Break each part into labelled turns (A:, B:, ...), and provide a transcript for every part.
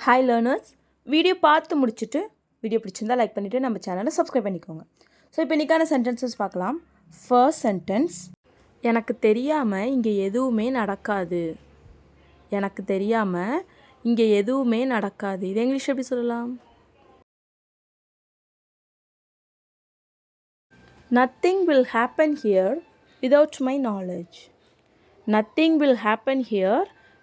A: Hi learners, video பார்த்து முடிச்சுட்டு video பிடிச்சிருந்தா லைக் பண்ணிவிட்டு நம்ம சேனலை சப்ஸ்கிரைப் பண்ணிக்கோங்க. ஸோ இப்போ இன்றைக்கான சென்டென்சஸ் பார்க்கலாம். ஃபர்ஸ்ட் சென்டென்ஸ், எனக்கு தெரியாமல் இங்கே எதுவுமே நடக்காது. எனக்கு தெரியாமல் இங்கே எதுவுமே நடக்காது. இது இங்கிலீஷ் எப்படி சொல்லலாம்? Nothing will happen here without my knowledge. Nothing will happen here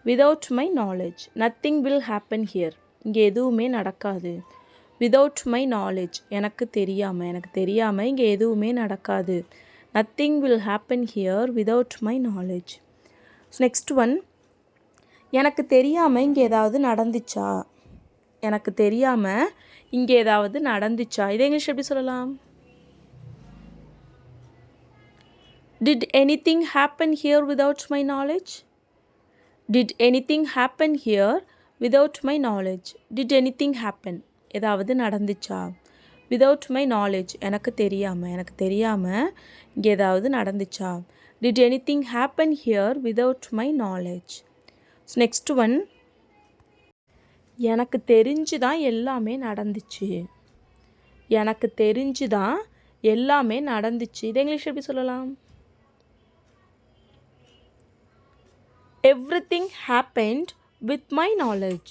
A: without my knowledge. Nothing will happen here. இங்கே எதுவுமே நடக்காது. Without my knowledge. எனக்கு தெரியாமல் இங்கே எதுவுமே நடக்காது. Nothing will happen here without my knowledge. So next one, எனக்கு தெரியாமல் இங்கே ஏதாவது நடந்துச்சா? எனக்கு தெரியாமல் இங்கே ஏதாவது நடந்துச்சா? இதை இங்கிலீஷ் எப்படி சொல்லலாம்? Did anything happen here without my knowledge? Did anything happen here without my knowledge? Did anything happen? ஏதாவது நடந்துச்சா? Without my knowledge. எனக்கு தெரியாமல் இங்கே ஏதாவது நடந்துச்சா? Did anything happen here without my knowledge? So next one, எனக்கு தெரிஞ்சு தான் எல்லாமே நடந்துச்சு. எனக்கு தெரிஞ்சு தான் எல்லாமே நடந்துச்சு. இது இங்கிலீஷ் எப்படி சொல்லலாம்? Everything happened with my knowledge.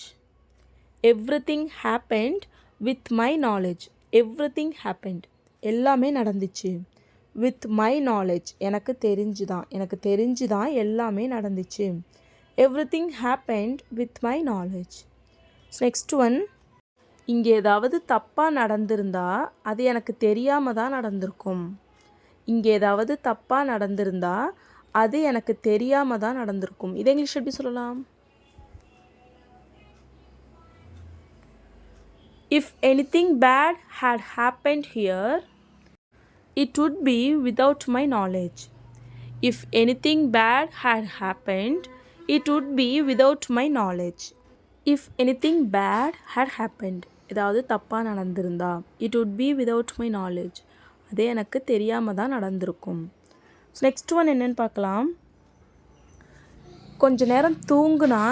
A: Everything happened with my knowledge. Everything happened. எல்லாமே நடந்துச்சு. With my knowledge. எனக்கு தெரிஞ்சு தான் எல்லாமே நடந்துச்சு. Everything happened with my knowledge. So next one, இங்கே ஏதாவது தப்பாக நடந்திருந்தா அது எனக்கு தெரியாமல் தான் நடந்திருக்கும். இங்கே ஏதாவது தப்பாக நடந்திருந்தா அது எனக்கு தெரியாமல் தான் நடந்திருக்கும். இதை இங்கிலீஷ் எப்படி சொல்லலாம்? If anything bad had happened here, it would be without my knowledge. If anything bad had happened, it would be without my knowledge. If anything bad had happened, ஏதாவது தப்பாக நடந்திருந்தா, it would be without my knowledge. அது எனக்கு தெரியாமல் தான் நடந்திருக்கும். Next one என்னென்னு பார்க்கலாம். கொஞ்ச நேரம் தூங்குனா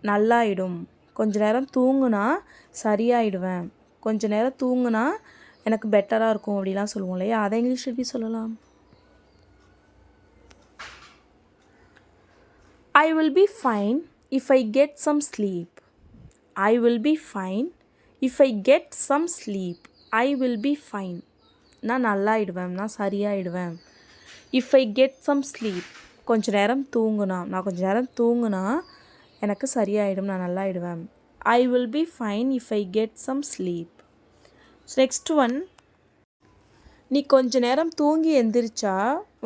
A: நல்லாயிடும். கொஞ்ச நேரம் தூங்குனா சரியாயிடுவேன். கொஞ்ச நேரம் தூங்குனா எனக்கு பெட்டராக இருக்கும் அப்படிலாம் சொல்லுவோம் இல்லையா? அதை இங்கிலீஷ் எப்படி சொல்லலாம்? I will be fine if I get some sleep. I will be fine if I get some sleep. I will be fine. நான் நல்லாயிடுவேன், நான் சரியாயிடுவேன். If I get some sleep. கொஞ்ச நேரம் தூங்குனா எனக்கு சரியாயிடும், நான் நல்லாயிடுவேன். I will be fine if I get some sleep. So next one, நீ கொஞ்ச நேரம் தூங்கி எந்திரிச்சா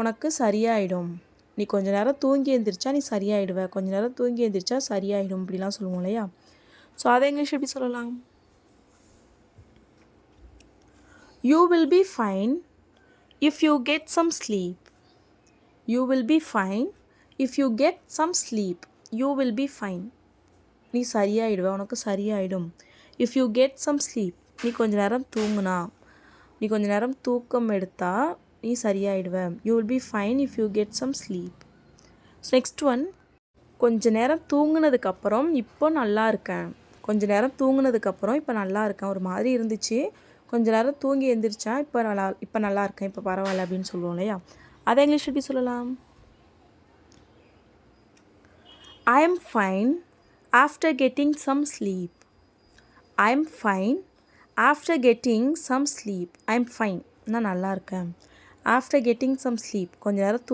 A: உனக்கு சரியாயிடும். நீ கொஞ்ச நேரம் தூங்கி எந்திரிச்சா நீ சரியாயிடுவ. கொஞ்ச நேரம் தூங்கி எந்திரிச்சா சரியாயிடும் இப்படிலாம் சொல்லுவோம் இல்லையா? ஸோ அதை இங்கிலீஷ் எப்படி சொல்லலாம்? You will be fine if you get some sleep. You will be fine if you get some sleep. You will be fine. நீ சரியாயிடுவ, உனக்கு சரியாயிடும். If you get some sleep. நீ கொஞ்ச நேரம் தூக்கம் எடுத்தா நீ சரியாயிடுவ. You will be fine if you get some sleep. Next one, கொஞ்ச நேரம் தூங்குனதுக்கப்புறம் இப்போ நல்லா இருக்கேன். கொஞ்ச நேரம் தூங்குனதுக்கப்புறம் இப்போ நல்லா இருக்கேன். ஒரு மாதிரி இருந்துச்சு, கொஞ்ச நேரம் தூங்கி எழுந்திரிச்சா இப்போ நல்லா இருக்கேன், இப்போ பரவாயில்ல அப்படின்னு சொல்லுவோம் இல்லையா? அதை இங்கிலீஷ் எப்படி சொல்லலாம்? I am fine after getting some sleep. I am fine after getting some sleep. I am fine. நான் நல்லா இருக்கேன். After getting some sleep. கொஞ்ச நேரம்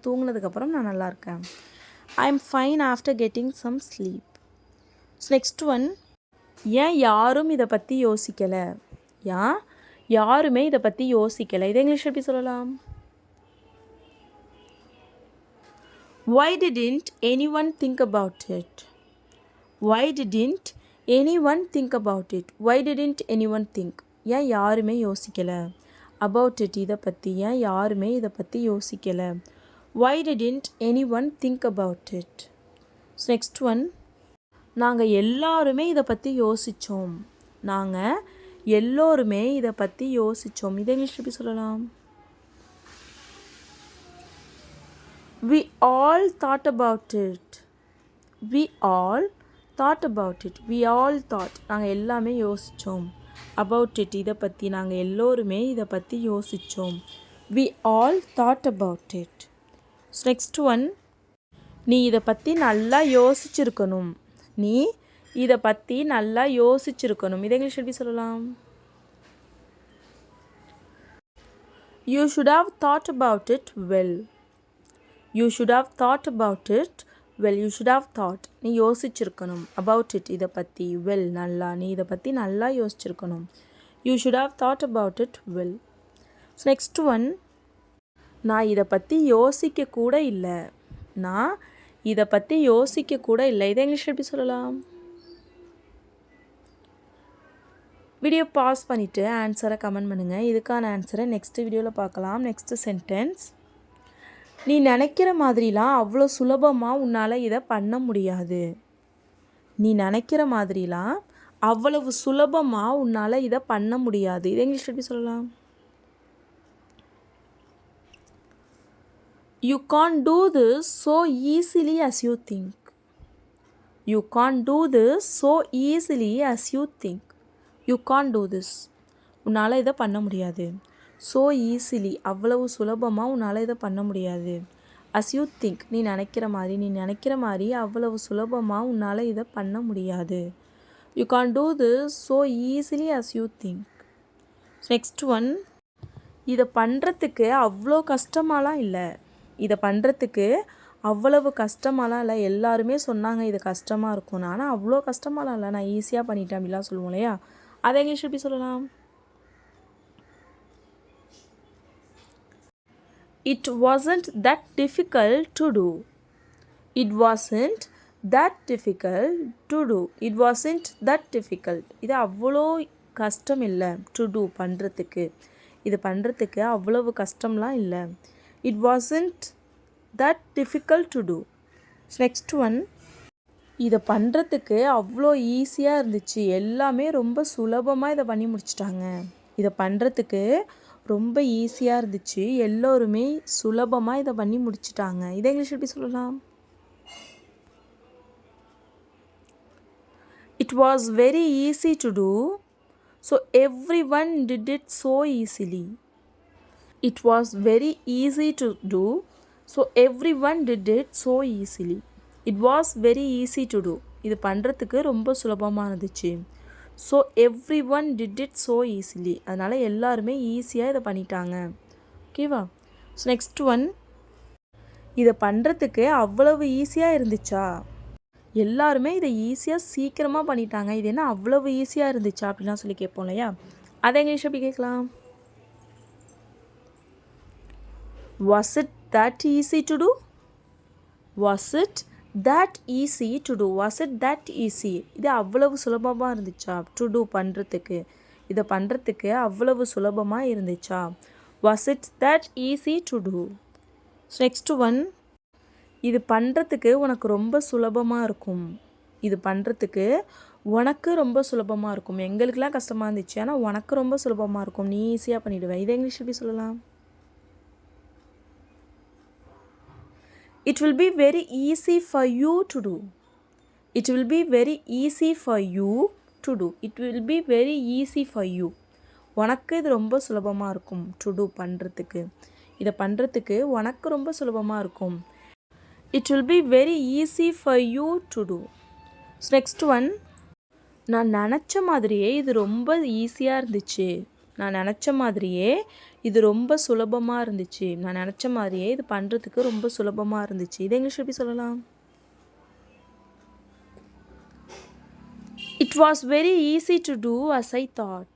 A: தூங்குனதுக்கப்புறம் நான் நல்லா இருக்கேன். I am fine after getting some sleep. Next one, ஏன் யாரும் இதை பற்றி யோசிக்கலை? யாருமே இதை பற்றி யோசிக்கலை. இதை இங்கிலீஷ் எப்படி சொல்லலாம்? Why didn't anyone think about it? Why didn't anyone think about it? Why didn't anyone think? ஏன் யாருமே யோசிக்கலை? About it, இதை பற்றி. ஏன் யாருமே இதை பற்றி யோசிக்கலை? Why didn't anyone think about it? Next one, நாங்கள் எல்லாருமே இதை பற்றி யோசித்தோம். இதை இங்கிலீஷ் எப்படி சொல்லலாம்? We all thought about it. We all thought about it. We all thought. நாங்கள் எல்லாமே யோசித்தோம். அபவுட் இட் இதை பற்றி நாங்கள் எல்லோருமே இதை பற்றி யோசித்தோம். We all thought about it. Next one, நீ இதை பற்றி நல்லா யோசிச்சிருக்கணும். நீ இதை பற்றி நல்லா யோசிச்சிருக்கணும். இதை இங்கிலீஷ் எப்படி சொல்லலாம்? You should have thought about it well. You should have thought about it well. You should have thought. நீ யோசிச்சிருக்கணும். about it இதை பற்றி. well நல்லா. நீ இதை பற்றி நல்லா யோசிச்சிருக்கணும். You should have thought about it well. Next one, நான் இதை பற்றி யோசிக்க கூட இல்லை. நான் இதை பற்றி யோசிக்க கூட இல்லை. இதை இங்கிலீஷ் எப்படி சொல்லலாம்? வீடியோ பாஸ் பண்ணிவிட்டு ஆன்சரை கமெண்ட் பண்ணுங்கள். இதுக்கான ஆன்சரை நெக்ஸ்ட் வீடியோவில் பார்க்கலாம். நெக்ஸ்ட் சென்டென்ஸ், நீ நினைக்கிற மாதிரிலாம் அவ்வளோ சுலபமாக உன்னால் இதை பண்ண முடியாது. நீ நினைக்கிற மாதிரிலாம் அவ்வளவு சுலபமாக உன்னால் இதை பண்ண முடியாது. இதை இங்கிலீஷ் எப்படி சொல்லலாம்? You can't do this so easily as you think. You can't do this so easily as you think. You can't do this. உன்னால் இதை பண்ண முடியாது. so easily அவ்வளவு சுலபமாக உன்னால் இதை பண்ண முடியாது. as you think நீ நினைக்கிற மாதிரி அவ்வளவு சுலபமாக உன்னால் இதை பண்ண முடியாது. You can't do this so easily as you think. Next one, இதை பண்ணுறதுக்கு அவ்வளோ கஷ்டமாலாம் இல்லை. இதை பண்ணுறதுக்கு அவ்வளவு கஷ்டமாலாம் இல்லை. எல்லாருமே சொன்னாங்க இது கஷ்டமாக இருக்கும். ஆனால் அவ்வளோ கஷ்டமாலாம் இல்லை, நான் ஈஸியாக பண்ணிட்டேன் அப்படிலாம் சொல்லுவோம் இல்லையா? அதை இங்கிலீஷ் எப்படி சொல்லலாம்? It wasn't that difficult to do. It wasn't that difficult to do. It wasn't that difficult. இது அவ்வளோ கஷ்டம் இல்லை. to do பண்ணுறதுக்கு. இது பண்ணுறதுக்கு அவ்வளவு கஷ்டம்லாம் இல்லை. It wasn't that difficult to do. Next one, இதை பண்ணுறதுக்கு அவ்வளோ ஈஸியாக இருந்துச்சு. எல்லாமே ரொம்ப சுலபமாக இதை பண்ணி முடிச்சிட்டாங்க. இதை பண்ணுறதுக்கு ரொம்ப ஈஸியாக இருந்துச்சு. எல்லோருமே சுலபமாக இதை பண்ணி முடிச்சிட்டாங்க. இதை இங்கிலீஷ் எப்படி சொல்லலாம்? It was very easy to do, so everyone did it so easily. It was very easy to do, so everyone did it so easily. It was very easy to do. இது பண்ணுறதுக்கு ரொம்ப சுலபமாக இருந்துச்சு. so everyone did it so easily. அதனால் எல்லாருமே ஈஸியாக இதை பண்ணிட்டாங்க. ஓகேவா? ஸோ நெக்ஸ்ட் ஒன், இதை பண்ணுறதுக்கு அவ்வளவு ஈஸியாக இருந்துச்சா? எல்லாருமே இதை ஈஸியாக சீக்கிரமாக பண்ணிட்டாங்க. இது என்ன அவ்வளவு ஈஸியாக இருந்துச்சா அப்படிலாம் சொல்லி கேட்போம் இல்லையா? அதை இங்கிலீஷ் எப்படி கேட்கலாம்? Was it that easy to do? Was it that easy to do? Was it that easy? இது அவ்வளவு சுலபமாக இருந்துச்சா? to do பண்ணுறதுக்கு. இதை பண்ணுறதுக்கு அவ்வளவு சுலபமாக இருந்துச்சா? Was it that easy to do? Next one, இது பண்ணுறதுக்கு உனக்கு ரொம்ப சுலபமாக இருக்கும். இது பண்ணுறதுக்கு உனக்கு ரொம்ப சுலபமாக இருக்கும். எங்களுக்கெல்லாம் கஷ்டமாக இருந்துச்சு, ஆனால் உனக்கு ரொம்ப சுலபமாக இருக்கும். நீ ஈஸியாக பண்ணிவிடுவேன். இதை இங்கிலீஷ் எப்படி சொல்லலாம்? It will be very easy for you to do. It will be very easy for you to do. It will be very easy for you. உனக்கு இது ரொம்ப சுலபமாக இருக்கும். to do பண்ணுறதுக்கு. இதை பண்ணுறதுக்கு உனக்கு ரொம்ப சுலபமாக இருக்கும். It will be very easy for you to do. Next one, நான் நினச்ச மாதிரியே இது ரொம்ப ஈஸியாக இருந்துச்சு. நான் நினச்ச மாதிரியே இது ரொம்ப சுலபமாக இருந்துச்சு. நான் நினச்ச மாதிரியே இது பண்ணுறதுக்கு ரொம்ப சுலபமாக இருந்துச்சு. இதை இங்கிலீஷ் எப்படி சொல்லலாம்? It was very easy to do as I thought.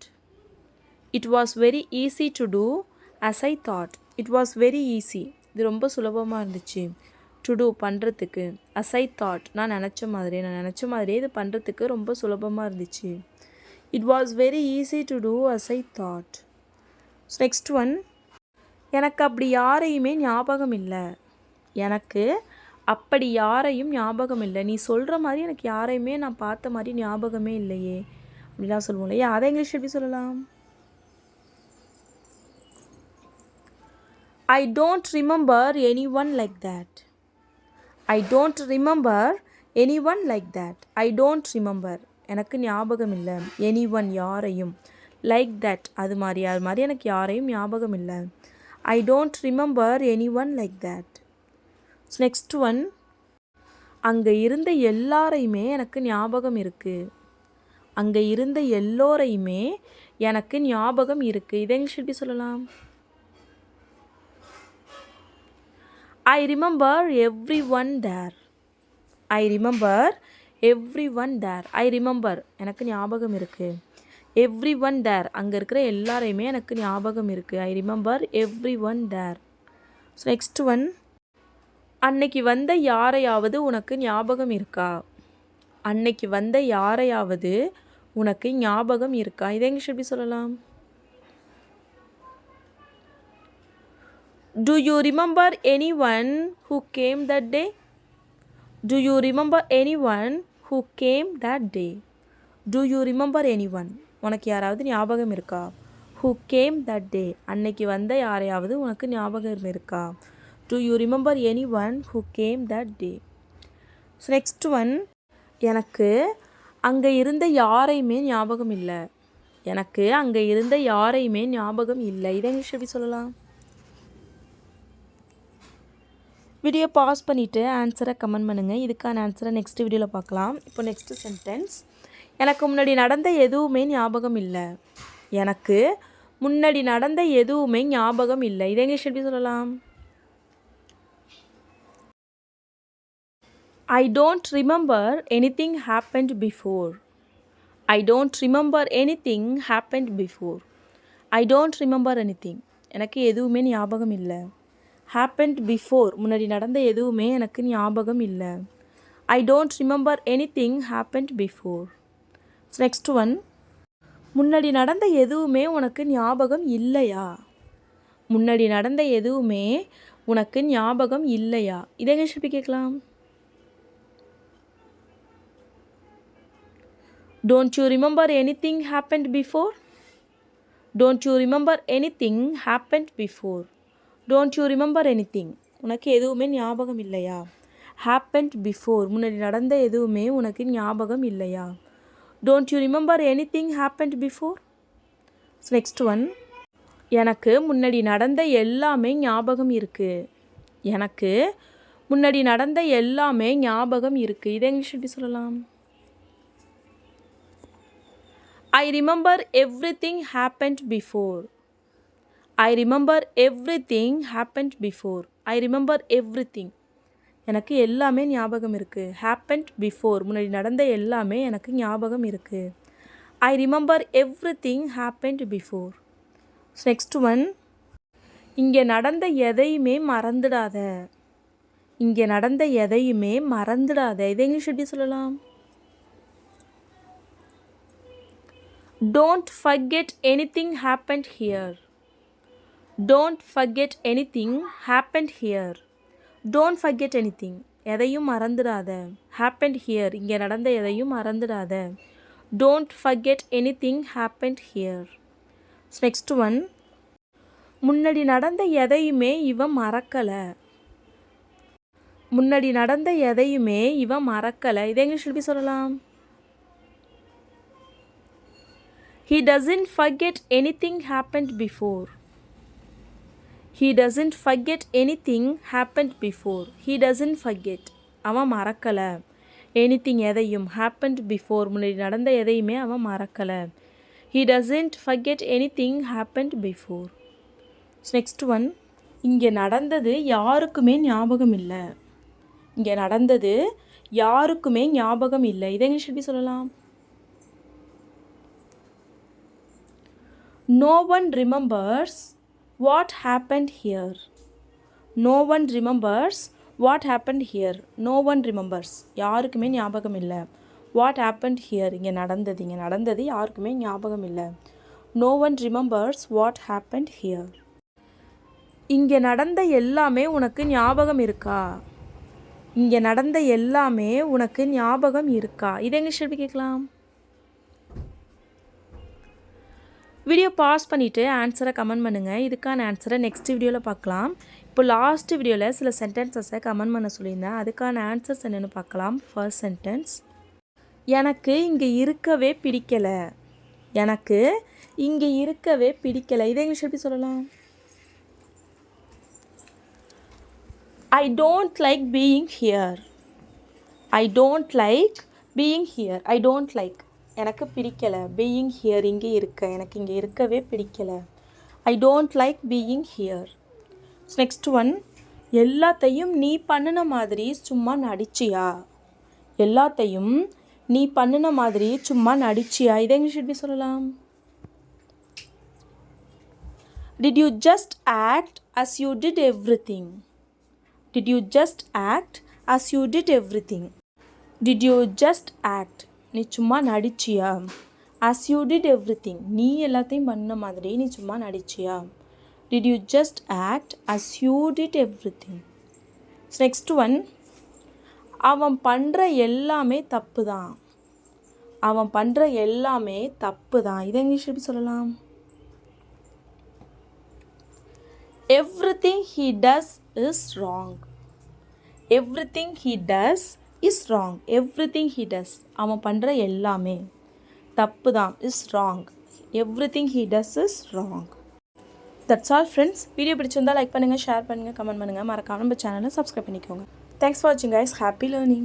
A: It was very easy to do as I thought. It was very easy. இது ரொம்ப சுலபமாக இருந்துச்சு. to do பண்ணுறதுக்கு. as I thought நான் நினச்ச மாதிரியே இது பண்ணுறதுக்கு ரொம்ப சுலபமாக இருந்துச்சு. It was very easy to do as I thought. Next one, எனக்கு அப்படி யாரையுமே ஞாபகம் இல்லை. எனக்கு அப்படி யாரையும் ஞாபகம் இல்லை. நீ சொல்கிற மாதிரி எனக்கு யாரையுமே நான் பார்த்த மாதிரி ஞாபகமே இல்லையே அப்படிலாம் சொல்லுவோம் இல்லையா? அதை இங்கிலீஷ் எப்படி சொல்லலாம்? I don't remember anyone like that. I don't remember any one like that. I don't remember, எனக்கு ஞாபகம் இல்லை. எனி ஒன், யாரையும். லைக் தட், அது மாதிரி எனக்கு யாரையும் ஞாபகம் இல்லை. I don't remember any one like that. Next one, அங்கே இருந்த எல்லாரையுமே எனக்கு ஞாபகம் இருக்குது. அங்கே இருந்த எல்லோரையுமே எனக்கு ஞாபகம் இருக்குது. இதை இங்கிலீஷ் எப்படி சொல்லலாம்? I remember everyone there. I remember everyone there. I remember, எனக்கு ஞாபகம் இருக்குது. எவ்ரி ஒன் தேர், அங்கே இருக்கிற எல்லாரையுமே எனக்கு ஞாபகம் இருக்குது. I remember everyone there. So next one, அன்னைக்கு வந்த யாரையாவது உனக்கு ஞாபகம் இருக்கா? அன்னைக்கு வந்த யாரையாவது உனக்கு ஞாபகம் இருக்கா? இதை இங்கிலீஷ் எப்படி சொல்லலாம்? Do you remember anyone who came that day? Do you remember anyone who came that day? Do you remember anyone? உனக்கு யாராவது ஞாபகம் இருக்கா? Who came that day? அன்னைக்கு வந்த யாரையாவது உனக்கு ஞாபகம் இருக்கா? Do you remember anyone who came that day? So next one, எனக்கு அங்கே இருந்த யாரையுமே ஞாபகம் இல்லை. எனக்கு அங்கே இருந்த யாரையுமே ஞாபகம் இல்லை. இதை இங்கிலீஷ் எப்படி சொல்லலாம்? வீடியோ பாஸ் பண்ணிவிட்டு ஆன்சரை கமெண்ட் பண்ணுங்கள். இதுக்கான ஆன்சரை நெக்ஸ்ட் வீடியோவில் பார்க்கலாம். இப்போ நெக்ஸ்ட்டு சென்டென்ஸ், எனக்கு முன்னாடி நடந்த எதுவுமே ஞாபகம் இல்லை. எனக்கு முன்னாடி நடந்த எதுவுமே ஞாபகம் இல்லை. இதை இங்கிலீஷ் எப்படி சொல்லலாம்? I don't remember anything happened before. I don't remember anything happened before. I don't remember anything. எனக்கு எதுவுமே ஞாபகம் இல்லை. happened before, முன்னாடி நடந்த எதுவுமே எனக்கு ஞாபகம் இல்லை. I don't remember anything happened before. So next one, முன்னாடி நடந்த எதுவுமே உனக்கு ஞாபகம் இல்லையா? முன்னாடி நடந்த எதுவுமே உனக்கு ஞாபகம் இல்லையா? இதை இங்கிலீஷ் எப்படி கேட்கலாம்? Don't you remember anything happened before? Don't you remember anything happened before? Don't you remember anything? உனக்கு எதுவுமே ஞாபகம் இல்லையா? happened before, முன்னாடி நடந்த எதுவுமே உனக்கு ஞாபகம் இல்லையா? Don't you remember anything happened before? So next one, எனக்கு முன்னாடி நடந்த எல்லாமே ஞாபகம் இருக்குது. எனக்கு முன்னாடி நடந்த எல்லாமே ஞாபகம் இருக்குது. இதை இங்கிலீஷ் எப்படி சொல்லலாம்? I remember everything happened before. I remember everything happened before. I remember everything. எனக்கு எல்லாமே ஞாபகம் இருக்குது. happened before, முன்னாடி நடந்த எல்லாமே எனக்கு ஞாபகம் இருக்குது. I remember everything happened before. next one, இங்கே நடந்த எதையுமே மறந்துடாத. இங்கே நடந்த எதையுமே மறந்துடாத. இதை இங்கிலீஷ் எப்படி சொல்லலாம்? Don't forget anything happened here. Don't forget anything happened here. Don't forget anything, எதையும் மறந்துடாத. happened here, இங்கே நடந்த எதையும் மறந்துடாத. Don't forget anything happened here. next one, முன்னாடி நடந்த எதையுமே இவன் மறக்கலை. முன்னாடி நடந்த எதையுமே இவன் மறக்கலை. இதை இங்கிலீஷ் எப்படி சொல்லலாம்? He doesn't forget anything happened before. He doesn't forget anything happened before. He doesn't forget, அவன் மறக்கலை. anything, எதையும். happened before, முன்னாடி நடந்த எதையுமே அவன் மறக்கலை. He doesn't forget anything happened before. next one, இங்கே நடந்தது யாருக்குமே ஞாபகம் இல்லை. இங்கே நடந்தது யாருக்குமே ஞாபகம் இல்லை. இதை இங்கிலீஷ் எப்படி சொல்லலாம்? No one remembers what happened here. No one remembers what happened here. No one remembers, யாருக்குமே ஞாபகம் இல்லை. What happened here, இங்கே நடந்தது யாருக்குமே ஞாபகம் இல்லை. No one remembers what happened here. இங்கே நடந்த எல்லாமே உனக்கு ஞாபகம் இருக்கா? இங்கே நடந்த எல்லாமே உனக்கு ஞாபகம் இருக்கா? இதை இங்கிலீஷ் எப்படி கேட்கலாம்? வீடியோ பாஸ் பண்ணிவிட்டு ஆன்சரை கமெண்ட் பண்ணுங்கள். இதுக்கான ஆன்சரை நெக்ஸ்ட் வீடியோவில் பார்க்கலாம். இப்போ லாஸ்ட் வீடியோவில் சில சென்டென்சஸை கமெண்ட் பண்ண சொல்லியிருந்தேன். அதுக்கான ஆன்சர்ஸ் என்னென்னு பார்க்கலாம். ஃபர்ஸ்ட் சென்டென்ஸ், எனக்கு இங்கே இருக்கவே பிடிக்கலை. எனக்கு இங்கே இருக்கவே பிடிக்கலை. இதை இங்கிலீஷ் எப்படி சொல்லலாம்? I don't like being here. I don't like being here. I don't like, எனக்கு பிடிக்கலை. being here, இங்கே இருக்க, எனக்கு இங்கே இருக்கவே பிடிக்கலை. I don't like being here. Next one, எல்லாத்தையும் நீ பண்ணின மாதிரி சும்மா நடிச்சியா? எல்லாத்தையும் நீ பண்ணின மாதிரி சும்மா நடிச்சியா? இதை இங்கிலீஷ் எப்படி சொல்லலாம்? Did you just act as you did everything? Did you just act as you did everything? Did you just act, நீ சும்மா நடிச்சியா? as you did everything, நீ எல்லாத்தையும் பண்ண மாதிரி நீ சும்மா நடிச்சியா? Did you just act as you did everything? Next one, அவன் பண்ணுற எல்லாமே தப்பு தான். அவன் பண்ணுற எல்லாமே தப்பு தான். இதை இங்கிலீஷ் எப்படி சொல்லலாம்? Everything he does is wrong. Everything he does is wrong. Everything he does, அவன் பண்ணுற எல்லாமே தப்பு தான், is wrong. Everything he does is wrong. That's all friends. Video பிடிச்சிருந்தால் லைக் பண்ணுங்கள், ஷேர் பண்ணுங்கள், கமெண்ட் பண்ணுங்கள். மறக்காம நம்ம சேனலை சப்ஸ்கிரைப் பண்ணிக்கோங்க. Thanks for watching guys. Happy learning.